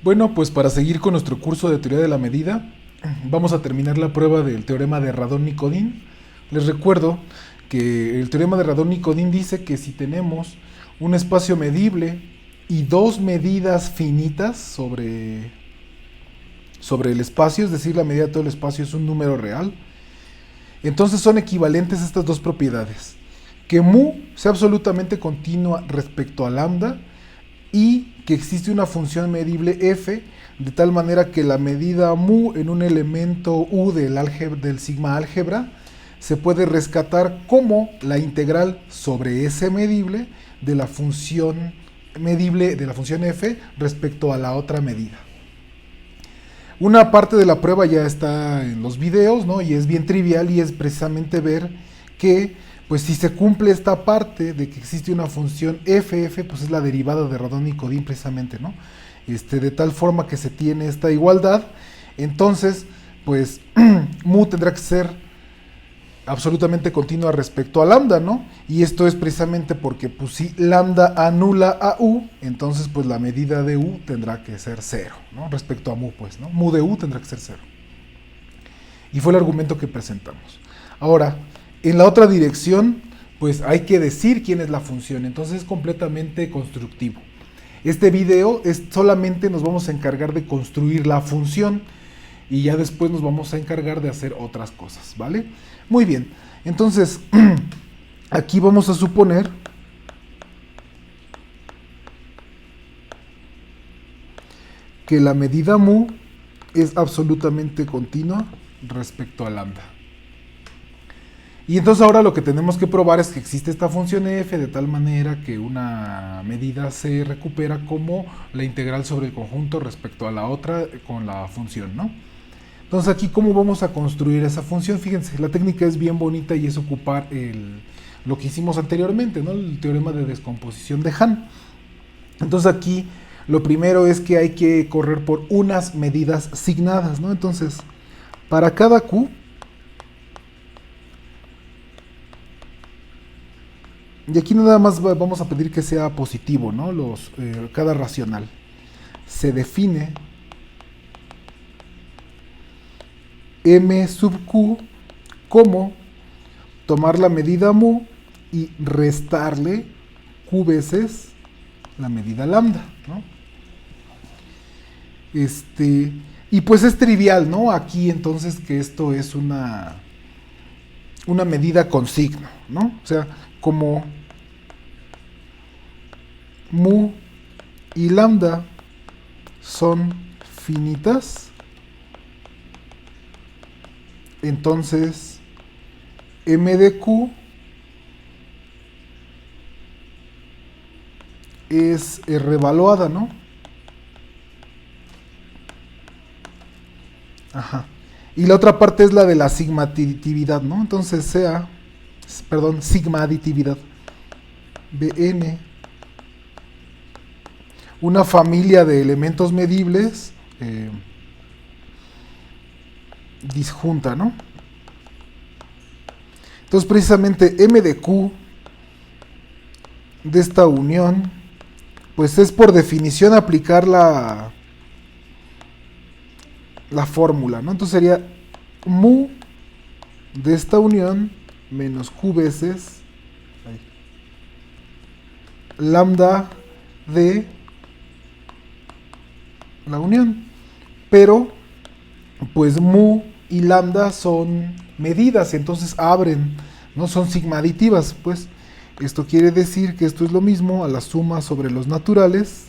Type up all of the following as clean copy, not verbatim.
Bueno, pues para seguir con nuestro curso de teoría de la medida, vamos a terminar la prueba del teorema de Radon-Nikodym. Les recuerdo que el teorema de Radon-Nikodym dice que si tenemos un espacio medible y dos medidas finitas sobre el espacio, es decir, la medida de todo el espacio es un número real, entonces son equivalentes estas dos propiedades. Que mu sea absolutamente continua respecto a lambda y que existe una función medible f de tal manera que la medida mu en un elemento u del sigma álgebra se puede rescatar como la integral sobre ese medible de la función medible de la función f respecto a la otra medida. Una parte de la prueba ya está en los videos, ¿no? Y es bien trivial y es precisamente ver que pues si se cumple esta parte de que existe una función f, pues es la derivada de Radon-Nikodym precisamente, ¿no? De tal forma que se tiene esta igualdad, entonces, pues, mu tendrá que ser absolutamente continua respecto a lambda, ¿no? Y esto es precisamente porque, pues, si lambda anula a u, entonces, pues, la medida de u tendrá que ser 0, ¿no? Respecto a mu, pues, ¿no? Mu de u tendrá que ser 0. Y fue el argumento que presentamos. Ahora, en la otra dirección, pues hay que decir quién es la función, entonces es completamente constructivo. Este video solamente nos vamos a encargar de construir la función y ya después nos vamos a encargar de hacer otras cosas, ¿vale? Muy bien, entonces aquí vamos a suponer que la medida mu es absolutamente continua respecto a lambda. Y entonces ahora lo que tenemos que probar es que existe esta función f de tal manera que una medida se recupera como la integral sobre el conjunto respecto a la otra con la función, ¿no? Entonces aquí, ¿cómo vamos a construir esa función? Fíjense, la técnica es bien bonita y es ocupar lo que hicimos anteriormente, ¿no? El teorema de descomposición de Hahn. Entonces aquí lo primero es que hay que correr por unas medidas signadas, ¿no? Entonces, para cada q, y aquí nada más vamos a pedir que sea positivo, ¿no? Cada racional. Se define m sub q como tomar la medida mu y restarle q veces la medida lambda, ¿no? Y pues es trivial, ¿no? Aquí entonces que esto es una medida con signo, ¿no? O sea, como mu y lambda son finitas, entonces m de q es revaluada, ¿no? Ajá. Y la otra parte es la de la sigma aditividad, ¿no? Entonces sigma aditividad. Bn, una familia de elementos medibles disjunta, ¿no? Entonces precisamente m de q de esta unión, pues es por definición aplicar la fórmula, ¿no? Entonces sería mu de esta unión menos q veces lambda de la unión. Pero, pues mu y lambda son medidas, entonces abren, ¿no? Son sigma aditivas, pues. Esto quiere decir que esto es lo mismo a la suma sobre los naturales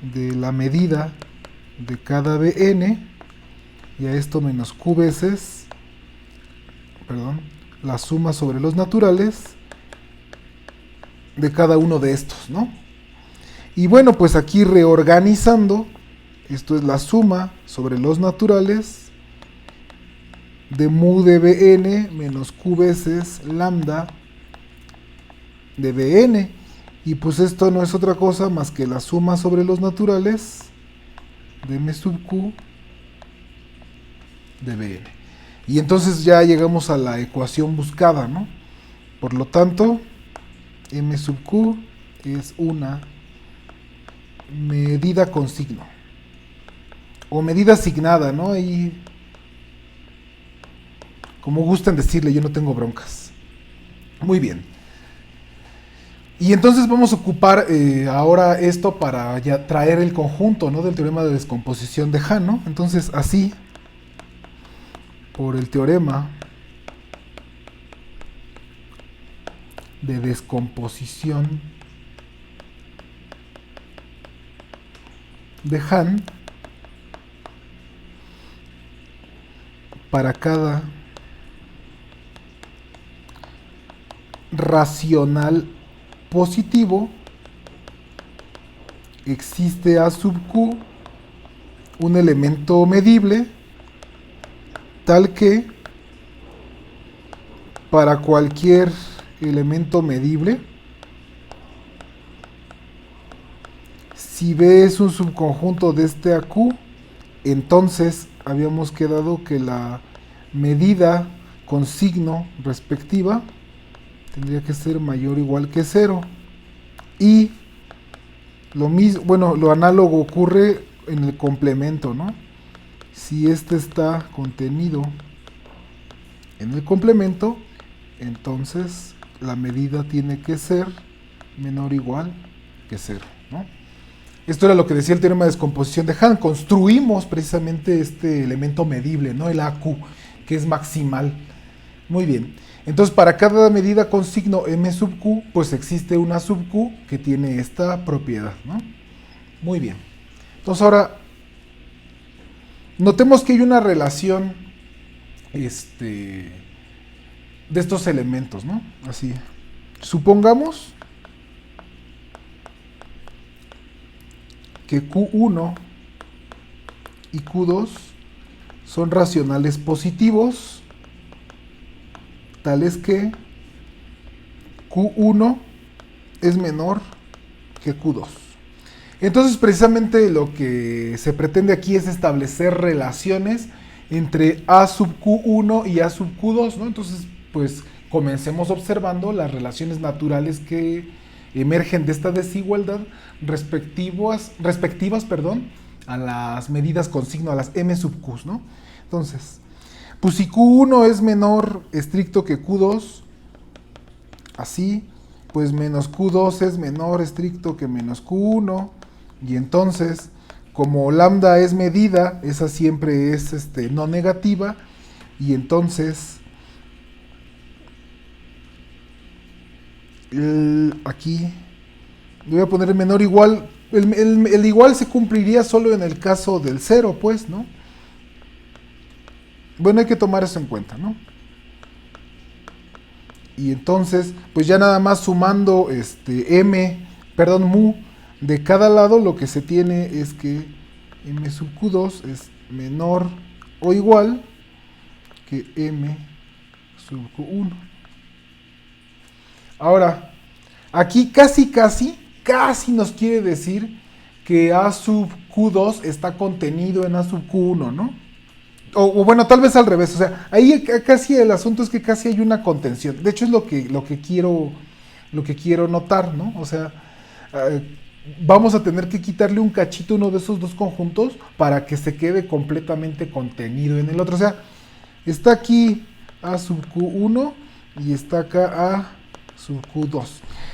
de la medida de cada Bn y a esto menos q veces, la suma sobre los naturales de cada uno de estos, ¿no? Y bueno, pues aquí reorganizando, esto es la suma sobre los naturales de mu de Bn menos q veces lambda de Bn. Y pues esto no es otra cosa más que la suma sobre los naturales de m sub q de Bn. Y entonces ya llegamos a la ecuación buscada, ¿no? Por lo tanto, m sub q es una medida con signo. o medida asignada, ¿no? Y como gusten decirle, yo no tengo broncas. Muy bien. Y entonces vamos a ocupar ahora esto para ya traer el conjunto, ¿no?, del teorema de descomposición de Hahn, ¿no? Entonces así, por el teorema de descomposición de Hahn, para cada racional positivo existe A sub Q un elemento medible tal que para cualquier elemento medible, si B es un subconjunto de este a Q, entonces habíamos quedado que la medida con signo respectiva tendría que ser mayor o igual que 0. Y lo mismo, bueno, lo análogo ocurre en el complemento, ¿no? Si este está contenido en el complemento, entonces la medida tiene que ser menor o igual que 0, ¿no? Esto era lo que decía el teorema de descomposición de Hahn. Construimos precisamente este elemento medible, ¿no?, el AQ, que es maximal. Muy bien. Entonces, para cada medida con signo M sub Q, pues existe una sub Q que tiene esta propiedad, ¿no? Muy bien. Entonces, ahora, notemos que hay una relación de estos elementos, ¿no? Así. Supongamos que Q1 y Q2 son racionales positivos, tales que Q1 es menor que Q2. Entonces, precisamente lo que se pretende aquí es establecer relaciones entre A sub Q1 y A sub Q2, ¿no? Entonces, pues comencemos observando las relaciones naturales que emergen de esta desigualdad respectivas, a las medidas con signo, a las M sub Q, ¿no? Entonces, pues si Q1 es menor estricto que Q2, así, pues menos Q2 es menor estricto que menos Q1, y entonces, como lambda es medida, esa siempre es no negativa, y entonces aquí voy a poner el menor igual. El igual se cumpliría solo en el caso del 0, pues, ¿no? Bueno, hay que tomar eso en cuenta, ¿no? Y entonces, pues ya nada más sumando mu de cada lado, lo que se tiene es que M sub Q2 es menor o igual que M sub Q1. Ahora, aquí casi nos quiere decir que A sub Q2 está contenido en A sub Q1, ¿no? O bueno, tal vez al revés. O sea, ahí casi el asunto es que casi hay una contención. De hecho, es lo que quiero notar, ¿no? O sea, vamos a tener que quitarle un cachito a uno de esos dos conjuntos para que se quede completamente contenido en el otro. O sea, está aquí A sub Q1 y está acá A sub Q2.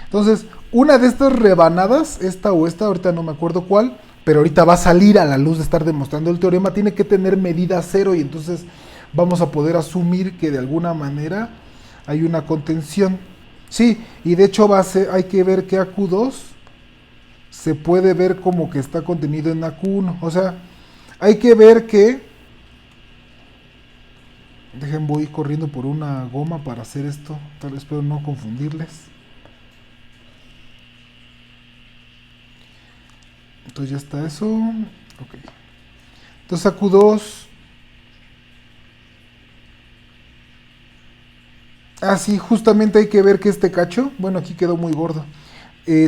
Entonces, una de estas rebanadas, esta o esta, ahorita no me acuerdo cuál, pero ahorita va a salir a la luz de estar demostrando el teorema, tiene que tener medida 0 y entonces vamos a poder asumir que de alguna manera hay una contención. Sí, y de hecho hay que ver que AQ2 se puede ver como que está contenido en AQ1. O sea, hay que ver que... voy corriendo por una goma para hacer esto, tal vez espero no confundirles. Entonces ya está eso. Ok. Entonces AQ2. Ah, sí, justamente hay que ver que este cacho, bueno, aquí quedó muy gordo,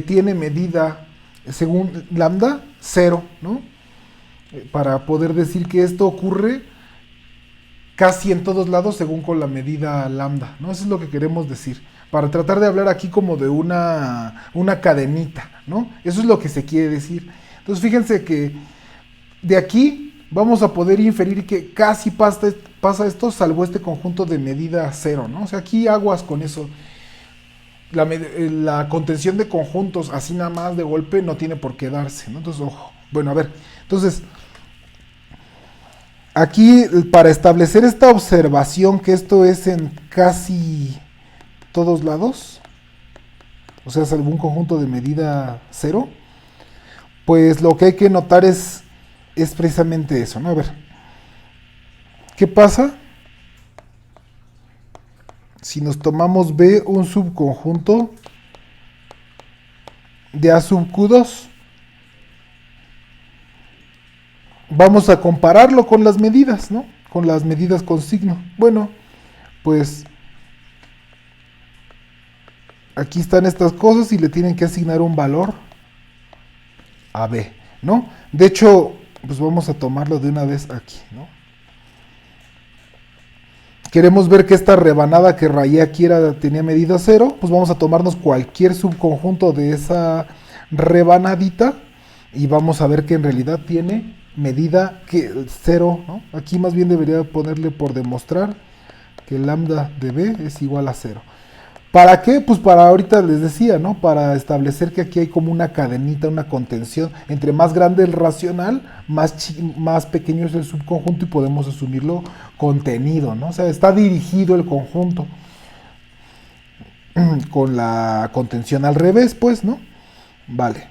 tiene medida, según lambda, 0, ¿no? Para poder decir que esto ocurre casi en todos lados según con la medida lambda, ¿no? Eso es lo que queremos decir, para tratar de hablar aquí como de una cadenita, ¿no? Eso es lo que se quiere decir. Entonces fíjense que de aquí vamos a poder inferir que casi pasa esto, salvo este conjunto de medida cero, ¿no? O sea, aquí aguas con eso. La contención de conjuntos, así nada más de golpe, no tiene por qué darse, ¿no? Entonces, ojo. Bueno, a ver, entonces, aquí para establecer esta observación, que esto es en casi todos lados, o sea, salvo un conjunto de medida cero, pues lo que hay que notar es precisamente eso, ¿no? A ver, ¿qué pasa si nos tomamos B un subconjunto de A sub Q2? Vamos a compararlo con las medidas, ¿no? Con las medidas con signo. Bueno, pues aquí están estas cosas y le tienen que asignar un valor a B, ¿no? De hecho, pues vamos a tomarlo de una vez aquí, ¿no? Queremos ver que esta rebanada que rayé aquí tenía medida 0, pues vamos a tomarnos cualquier subconjunto de esa rebanadita y vamos a ver que en realidad tiene medida 0, ¿no? Aquí más bien debería ponerle por demostrar que lambda de B es igual a 0. ¿Para qué? Pues para ahorita les decía, ¿no? Para establecer que aquí hay como una cadenita, una contención. Entre más grande el racional, más pequeño es el subconjunto y podemos asumirlo contenido, ¿no? O sea, está dirigido el conjunto con la contención al revés, pues, ¿no? Vale.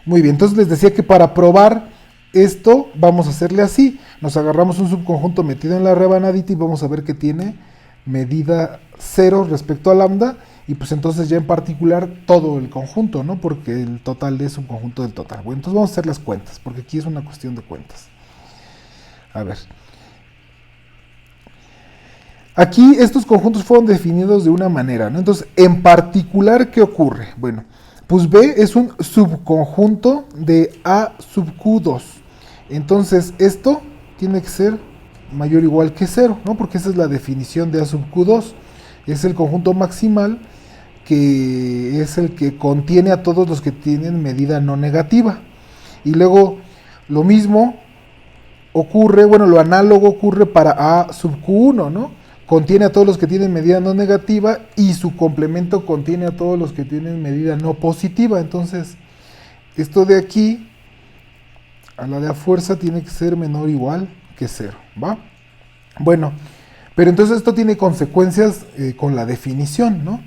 Muy bien, entonces les decía que para probar esto vamos a hacerle así. Nos agarramos un subconjunto metido en la rebanadita y vamos a ver que tiene medida 0 respecto a lambda, y pues entonces ya en particular todo el conjunto, ¿no? Porque el total es un conjunto del total. Bueno, entonces vamos a hacer las cuentas, porque aquí es una cuestión de cuentas. A ver. Aquí estos conjuntos fueron definidos de una manera, ¿no? Entonces, en particular, ¿qué ocurre? Bueno, pues B es un subconjunto de A sub Q2. Entonces, esto tiene que ser mayor o igual que 0, ¿no? Porque esa es la definición de A sub Q2. Es el conjunto maximal que es el que contiene a todos los que tienen medida no negativa. Y luego lo mismo ocurre, bueno, lo análogo ocurre para A sub Q1, ¿no? Contiene a todos los que tienen medida no negativa y su complemento contiene a todos los que tienen medida no positiva. Entonces, esto de aquí a la de a fuerza tiene que ser menor o igual que 0, ¿va? Bueno, pero entonces esto tiene consecuencias con la definición, ¿no?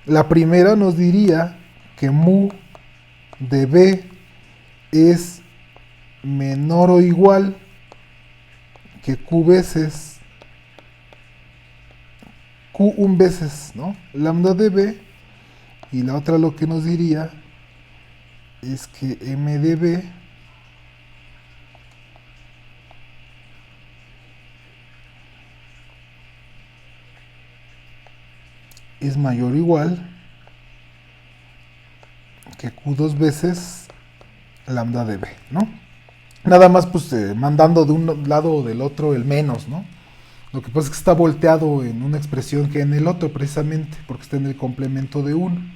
La primera nos diría que mu de B es menor o igual que Q veces Q1 veces, ¿no? Lambda de B, y la otra lo que nos diría es que M de B es mayor o igual que Q2 veces lambda de B, ¿no? Nada más pues mandando de un lado o del otro el menos, ¿no? Lo que pasa es que está volteado en una expresión que en el otro precisamente, porque está en el complemento de 1.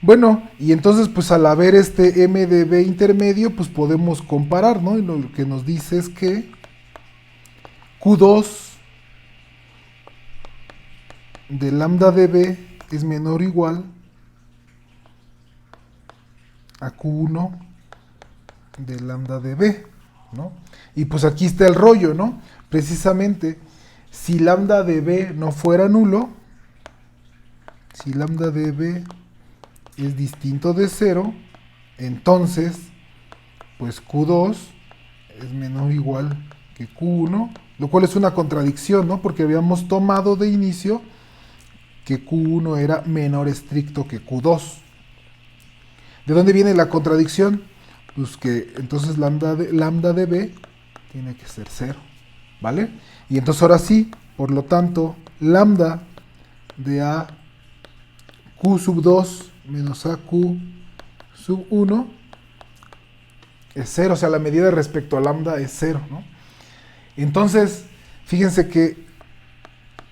Bueno, y entonces pues al haber este M de B intermedio, pues podemos comparar, ¿no? Y lo que nos dice es que Q2 de lambda de B es menor o igual a Q1 de lambda de B, ¿no? Y pues aquí está el rollo, ¿no? Precisamente, si lambda de B no fuera nulo, si lambda de B es distinto de 0, entonces, pues Q2 es menor o igual que Q1, lo cual es una contradicción, ¿no? Porque habíamos tomado de inicio que Q1 era menor estricto que Q2. ¿De dónde viene la contradicción? Pues que entonces lambda de B tiene que ser 0, ¿vale? Y entonces ahora sí, por lo tanto, lambda de A Q sub 2 menos A Q sub 1 es 0, o sea, la medida respecto a lambda es 0, ¿no? Entonces, fíjense que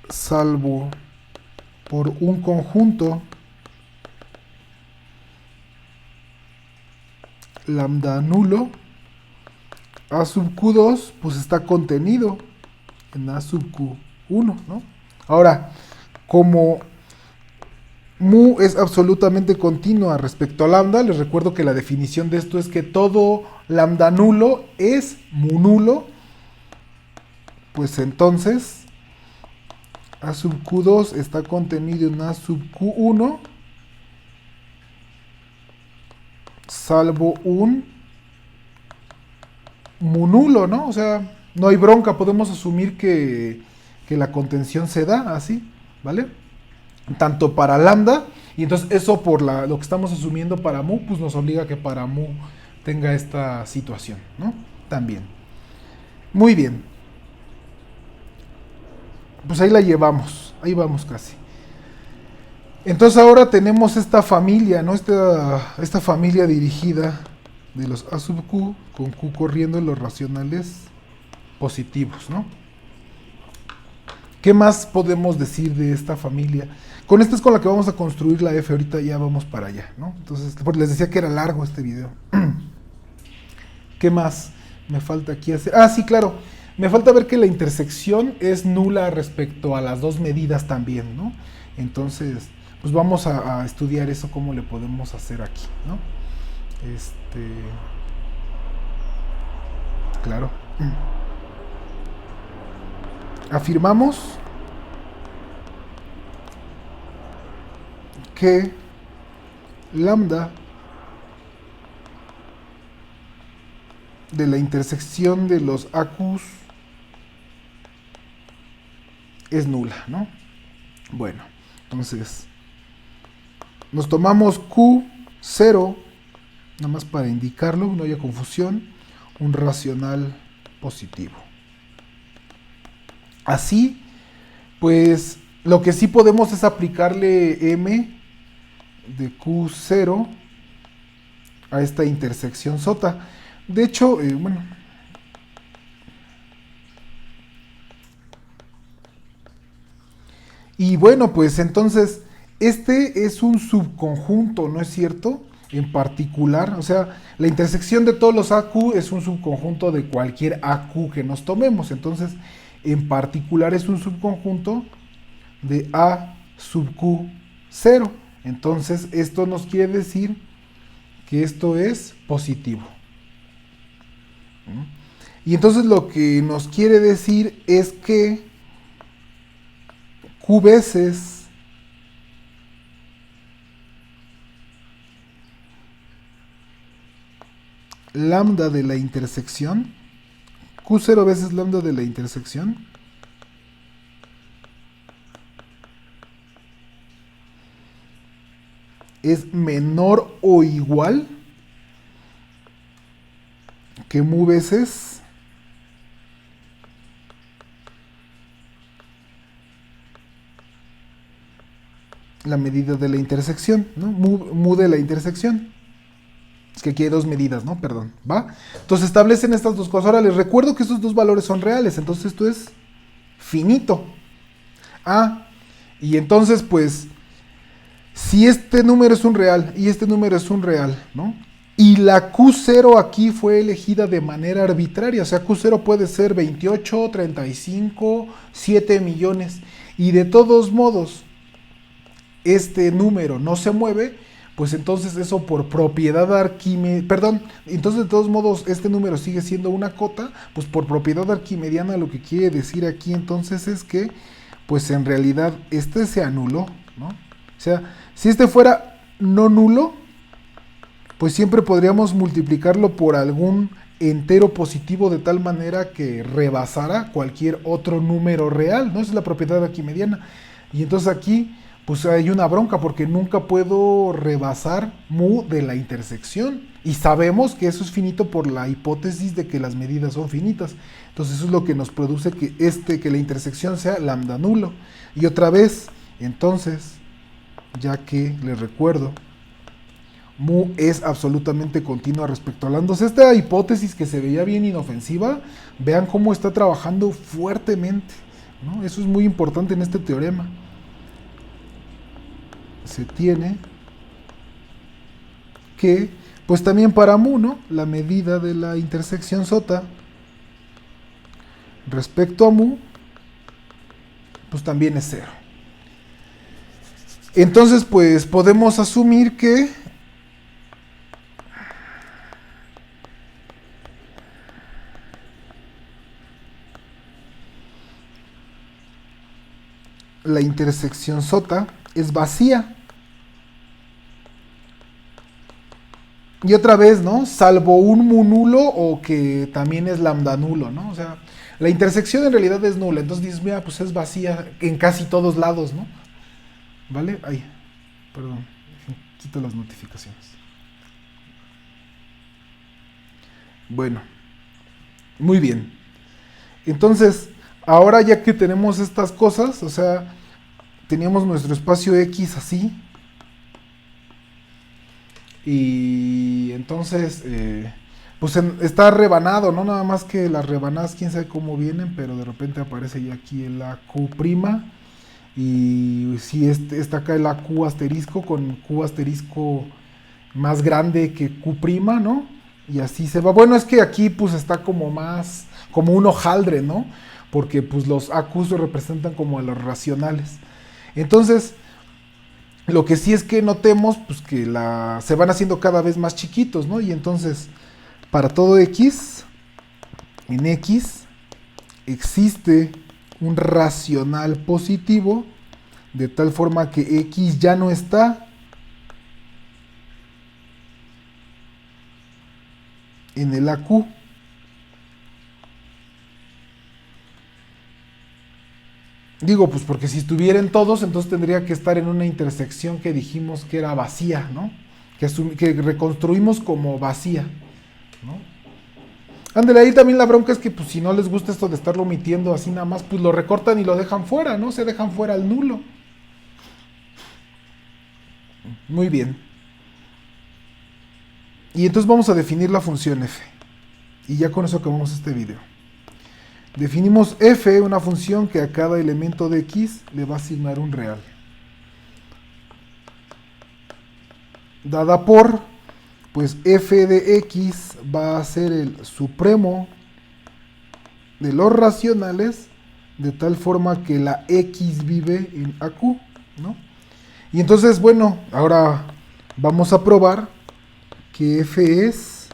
salvo por un conjunto lambda nulo, A sub Q2 pues está contenido en A sub Q1, ¿no? Ahora, como mu es absolutamente continua respecto a lambda, les recuerdo que la definición de esto es que todo lambda nulo es mu nulo, pues entonces A sub Q2 está contenido en A sub Q1, salvo un mu nulo, ¿no? O sea, no hay bronca, podemos asumir que la contención se da así, ¿vale? Tanto para lambda, y entonces eso por lo que estamos asumiendo para mu, pues nos obliga a que para mu tenga esta situación, ¿no? También. Muy bien. Pues ahí la llevamos, ahí vamos casi. Entonces ahora tenemos esta familia, ¿no? Esta familia dirigida de los A sub Q, con Q corriendo en los racionales positivos, ¿no? ¿Qué más podemos decir de esta familia? Con esta es con la que vamos a construir la F, ahorita ya vamos para allá, ¿no? Entonces, les decía que era largo este video. ¿Qué más me falta aquí hacer? Ah, sí, claro. Me falta ver que la intersección es nula respecto a las dos medidas también, ¿no? Entonces, pues vamos a estudiar eso, cómo le podemos hacer aquí, ¿no? Claro. Afirmamos que lambda de la intersección de los AQs es nula, ¿no? Bueno, entonces nos tomamos Q0, nada más para indicarlo, no haya confusión, un racional positivo. Así, pues lo que sí podemos es aplicarle M de Q0 a esta intersección sota. De hecho, bueno. Y bueno, pues entonces, este es un subconjunto, ¿no es cierto? En particular, o sea, la intersección de todos los AQ es un subconjunto de cualquier AQ que nos tomemos. Entonces, en particular es un subconjunto de A sub Q0. Entonces, esto nos quiere decir que esto es positivo. Y entonces lo que nos quiere decir es que Q veces lambda de la intersección, Q0 veces lambda de la intersección, es menor o igual que mu veces la medida de la intersección, ¿no? Mu de la intersección. Es que aquí hay dos medidas, ¿no? Perdón, ¿va? Entonces establecen estas dos cosas. Ahora les recuerdo que estos dos valores son reales, entonces esto es finito. Ah, y entonces pues, si este número es un real y este número es un real, ¿no? Y la Q0 aquí fue elegida de manera arbitraria, o sea, Q0 puede ser 28, 35, 7 millones, y de todos modos, este número no se mueve, pues entonces eso por propiedad arquimediana, entonces de todos modos este número sigue siendo una cota, pues por propiedad arquimediana lo que quiere decir aquí entonces es que, pues en realidad este se anuló, ¿no? O sea, si este fuera no nulo, pues siempre podríamos multiplicarlo por algún entero positivo de tal manera que rebasara cualquier otro número real, ¿no? Esa es la propiedad arquimediana. Y entonces aquí, pues hay una bronca porque nunca puedo rebasar mu de la intersección. Y sabemos que eso es finito por la hipótesis de que las medidas son finitas. Entonces eso es lo que nos produce que la intersección sea lambda nulo. Y otra vez, entonces, ya que les recuerdo, mu es absolutamente continua respecto a lambda. Esta hipótesis que se veía bien inofensiva, vean cómo está trabajando fuertemente, ¿no? Eso es muy importante en este teorema. Se tiene que, pues también para mu, ¿no? La medida de la intersección sota respecto a mu, pues también es 0. Entonces, pues podemos asumir que la intersección sota es vacía. Y otra vez, ¿no? Salvo un mu nulo o que también es lambda nulo, ¿no? O sea, la intersección en realidad es nula. Entonces dices, mira, pues es vacía en casi todos lados, ¿no? ¿Vale? Ay, perdón. Quito las notificaciones. Bueno, muy bien. Entonces, ahora ya que tenemos estas cosas, o sea, teníamos nuestro espacio X así. Y entonces, pues está rebanado, ¿no? Nada más que las rebanadas, quién sabe cómo vienen, pero de repente aparece ya aquí el AQ'. Y si está acá el AQ asterisco con Q asterisco más grande que Q', ¿no? Y así se va. Bueno, es que aquí pues está como más, como un hojaldre, ¿no? Porque pues los AQs representan como a los racionales. Entonces, lo que sí es que notemos pues que se van haciendo cada vez más chiquitos, ¿no? Y entonces, para todo X, en X existe un racional positivo, de tal forma que X ya no está en el AQ. Digo, pues porque si estuvieran todos, entonces tendría que estar en una intersección que dijimos que era vacía, ¿no? Que reconstruimos como vacía, ¿no? Ándale, ahí también la bronca es que pues si no les gusta esto de estarlo omitiendo así nada más, pues lo recortan y lo dejan fuera, ¿no? Se dejan fuera el nulo. Muy bien. Y entonces vamos a definir la función f. Y ya con eso acabamos este video. Definimos f, una función que a cada elemento de x le va a asignar un real. Dada por, pues f de x va a ser el supremo de los racionales, de tal forma que la x vive en AQ, ¿no? Y entonces, bueno, ahora vamos a probar que f es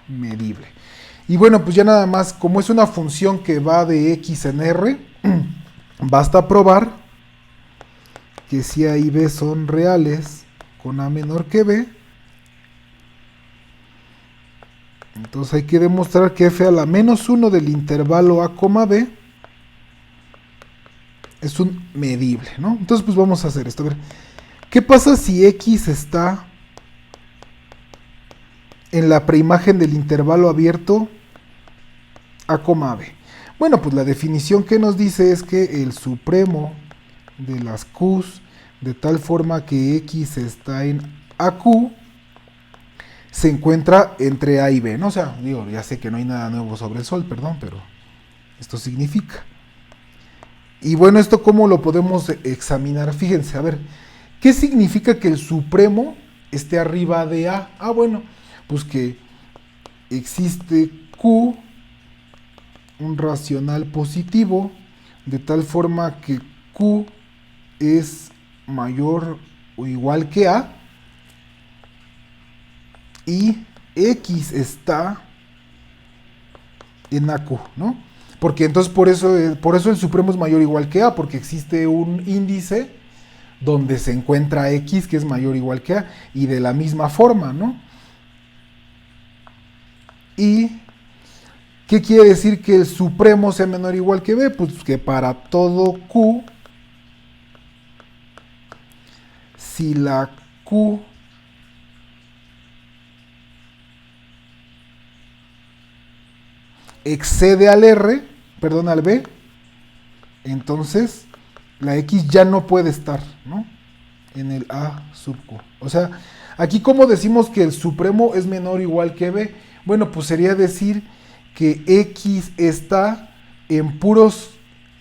medible. Y bueno, pues ya nada más, como es una función que va de x en r, basta probar que si a y b son reales con a menor que b, entonces hay que demostrar que f a la menos 1 del intervalo a, b es un medible, ¿no? Entonces pues vamos a hacer esto. A ver, ¿qué pasa si x está en la preimagen del intervalo abierto a, b? Bueno, pues la definición que nos dice es que el supremo de las q's, de tal forma que x está en AQ, se encuentra entre A y B, ¿no? O sea, digo, ya sé que no hay nada nuevo sobre el sol, perdón, pero esto significa. Y bueno, ¿esto cómo lo podemos examinar? Fíjense, a ver, ¿qué significa que el supremo esté arriba de A? Ah, bueno, pues que existe Q, un racional positivo, de tal forma que Q es mayor o igual que A, y X está en AQ, ¿no? Porque entonces por eso el supremo es mayor o igual que A, porque existe un índice donde se encuentra X que es mayor o igual que A, y de la misma forma, ¿no? ¿Y qué quiere decir que el supremo sea menor o igual que B? Pues que para todo Q, si la Q excede al R, perdón, al B, entonces la X ya no puede estar, ¿no? En el A sub Q. O sea, aquí como decimos que el supremo es menor o igual que B, bueno, pues sería decir que X está en puros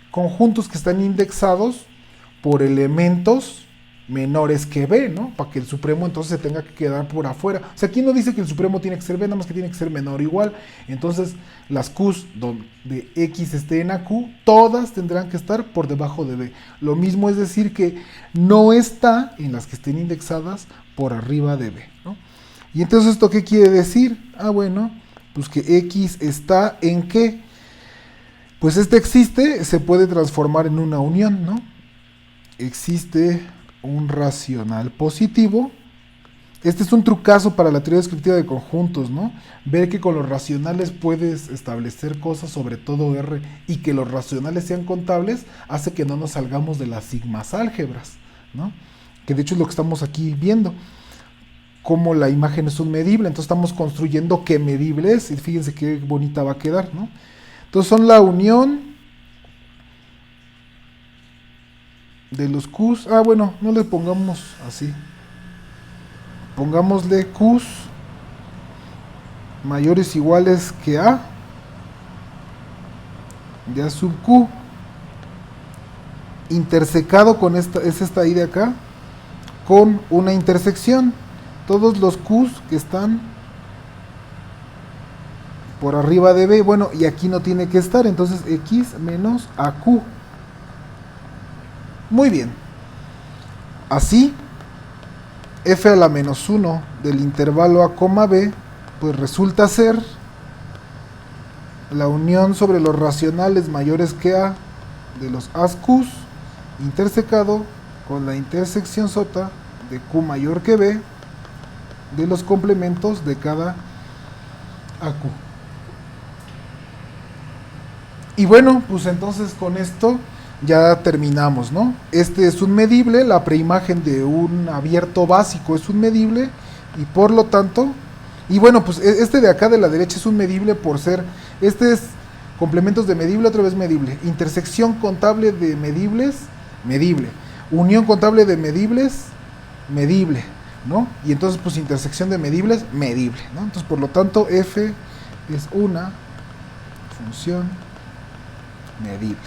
conjuntos que están indexados por elementos menores que B, ¿no? Para que el supremo entonces se tenga que quedar por afuera. O sea, aquí no dice que el supremo tiene que ser B, nada más que tiene que ser menor o igual. Entonces, las Qs donde X esté en AQ, todas tendrán que estar por debajo de B. Lo mismo es decir que no está en las que estén indexadas por arriba de B, ¿no? Y entonces, ¿esto qué quiere decir? Ah, bueno, pues que X está en qué. Pues este existe, se puede transformar en una unión, ¿no? Existe un racional positivo. Este es un trucazo para la teoría descriptiva de conjuntos, ¿no? Ver que con los racionales puedes establecer cosas, sobre todo R, y que los racionales sean contables, hace que no nos salgamos de las sigmas álgebras, ¿no? Que de hecho es lo que estamos aquí viendo, como la imagen es un medible, entonces estamos construyendo qué medible es, y fíjense qué bonita va a quedar, ¿no? Entonces son la unión de los Qs. Ah, bueno, no le pongamos así. Pongámosle Qs mayores o iguales que A de A sub Q intersecado con esta I de acá, con una intersección. Todos los Qs que están por arriba de B, bueno, y aquí no tiene que estar, entonces X menos AQ. Muy bien. Así, f a la menos 1 del intervalo A, B, pues resulta ser la unión sobre los racionales mayores que A de los AQs intersecado con la intersección sota de Q mayor que B de los complementos de cada AQ. Y bueno, pues entonces con esto ya terminamos, ¿no? Este es un medible, la preimagen de un abierto básico es un medible, y por lo tanto, y bueno, pues este de acá de la derecha es un medible por ser, este es complementos de medible, otra vez medible, intersección contable de medibles, medible, unión contable de medibles, medible, ¿no? Y entonces pues intersección de medibles, medible, ¿no? Entonces por lo tanto f es una función medible.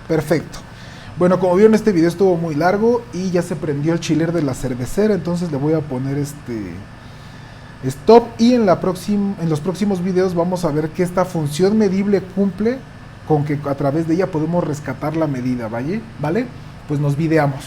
Perfecto. Bueno, como vieron, este video estuvo muy largo y ya se prendió el chiller de la cervecera, entonces le voy a poner stop, y en los próximos videos vamos a ver que esta función medible cumple con que a través de ella podemos rescatar la medida, ¿vale? Pues nos videamos.